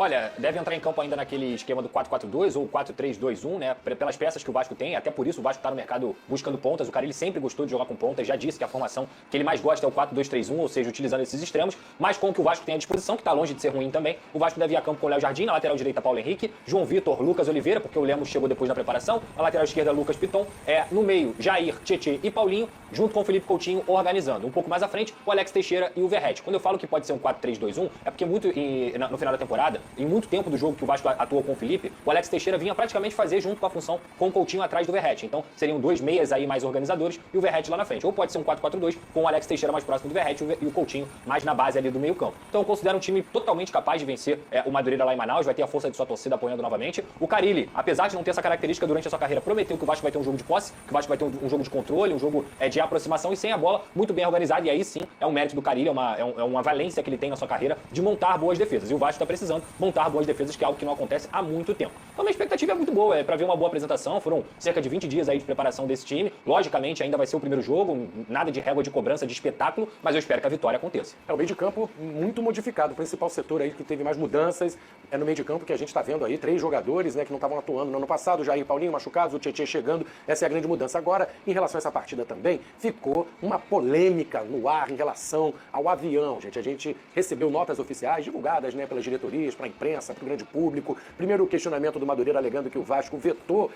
Olha, deve entrar em campo ainda naquele esquema do 4-4-2 ou 4-3-2-1, né? Pelas peças que o Vasco tem, até por isso o Vasco está no mercado buscando pontas. O Carille sempre gostou de jogar com pontas, já disse que a formação que ele mais gosta é o 4-2-3-1, ou seja, utilizando esses extremos, mas com o que o Vasco tem à disposição, que está longe de ser ruim também. O Vasco deve ir a campo com o Léo Jardim, na lateral direita Paulo Henrique, João Vitor, Lucas Oliveira, porque o Lemos chegou depois da preparação, na lateral esquerda Lucas Piton, no meio Jair, Tietê e Paulinho, junto com o Felipe Coutinho organizando. Um pouco mais à frente, o Alex Teixeira e o Verratti. Quando eu falo que pode ser um 4-3-2-1, é porque no final da temporada, em muito tempo do jogo que o Vasco atuou com o Felipe, o Alex Teixeira vinha praticamente fazer junto com a função com o Coutinho atrás do Verratti. Então, seriam dois meias aí mais organizadores e o Verratti lá na frente. Ou pode ser um 4-4-2 com o Alex Teixeira mais próximo do Verratti e o Coutinho mais na base ali do meio campo. Então, eu considero um time totalmente capaz de vencer o Madureira lá em Manaus, vai ter a força de sua torcida apoiando novamente. O Carille, apesar de não ter essa característica durante a sua carreira, prometeu que o Vasco vai ter um jogo de posse, que o Vasco vai ter um jogo de controle, um jogo de aproximação e sem a bola, muito bem organizado. E aí sim, é um mérito do Carille, é uma valência que ele tem na sua carreira de montar boas defesas. E o Vasco está precisando montar boas defesas, que é algo que não acontece há muito tempo. Então, a minha expectativa é muito boa, é para ver uma boa apresentação. Foram cerca de 20 dias aí de preparação desse time. Logicamente, ainda vai ser o primeiro jogo, nada de régua de cobrança, de espetáculo, mas eu espero que a vitória aconteça. O meio de campo muito modificado. O principal setor aí que teve mais mudanças é no meio de campo, que a gente está vendo aí 3 jogadores, né, que não estavam atuando no ano passado, o Jair e Paulinho machucados, o Tietê chegando. Essa é a grande mudança. Agora, em relação a essa partida também, ficou uma polêmica no ar em relação ao avião. A gente recebeu notas oficiais divulgadas, né, pelas diretorias, para a imprensa, para o grande público. Primeiro o questionamento do Madureira alegando que o Vasco vetou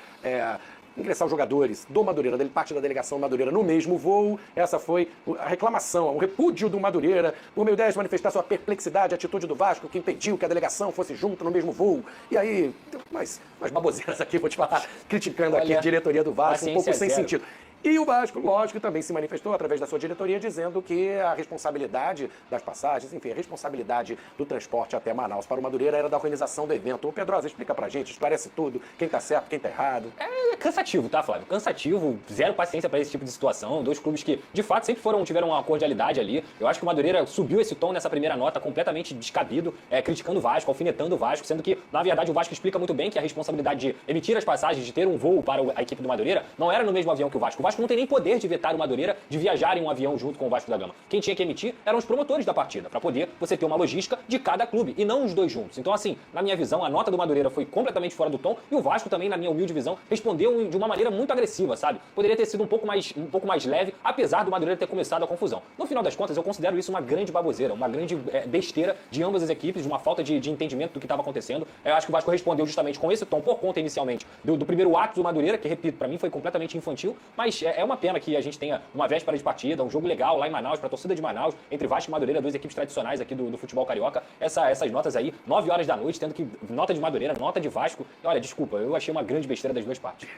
ingressar os jogadores do Madureira, parte da delegação Madureira no mesmo voo. Essa foi a reclamação, o repúdio do Madureira, por meio dessa manifestar sua perplexidade, a atitude do Vasco que impediu que a delegação fosse junto no mesmo voo. E aí, umas baboseiras aqui, vou te falar, criticando aqui a diretoria do Vasco, um pouco sem sentido. E o Vasco, lógico, também se manifestou através da sua diretoria, dizendo que a responsabilidade das passagens, enfim, a responsabilidade do transporte até Manaus para o Madureira era da organização do evento. Ô Pedrosa, explica pra gente, esclarece tudo, quem tá certo, quem tá errado. É cansativo, tá, Flávio? Cansativo, zero paciência para esse tipo de situação. Dois clubes que, de fato, sempre tiveram uma cordialidade ali. Eu acho que o Madureira subiu esse tom nessa primeira nota completamente descabido, criticando o Vasco, alfinetando o Vasco, sendo que, na verdade, o Vasco explica muito bem que a responsabilidade de emitir as passagens, de ter um voo para a equipe do Madureira, não era no mesmo avião que o Vasco. O Vasco não tem nem poder de vetar o Madureira de viajar em um avião junto com o Vasco da Gama. Quem tinha que emitir eram os promotores da partida, para poder você ter uma logística de cada clube, e não os dois juntos. Então, assim, na minha visão, a nota do Madureira foi completamente fora do tom, e o Vasco também, na minha humilde visão, respondeu de uma maneira muito agressiva, sabe? Poderia ter sido um pouco mais leve, apesar do Madureira ter começado a confusão. No final das contas, eu considero isso uma grande baboseira, uma grande besteira de ambas as equipes, de uma falta de entendimento do que estava acontecendo. Eu acho que o Vasco respondeu justamente com esse tom, por conta inicialmente do primeiro ato do Madureira, que, repito, para mim foi completamente infantil, mas é uma pena que a gente tenha uma véspera de partida, um jogo legal lá em Manaus, para a torcida de Manaus, entre Vasco e Madureira, duas equipes tradicionais aqui do futebol carioca. Essas notas aí, 9 horas da noite, tendo que nota de Madureira, nota de Vasco. Olha, desculpa, eu achei uma grande besteira das duas partes.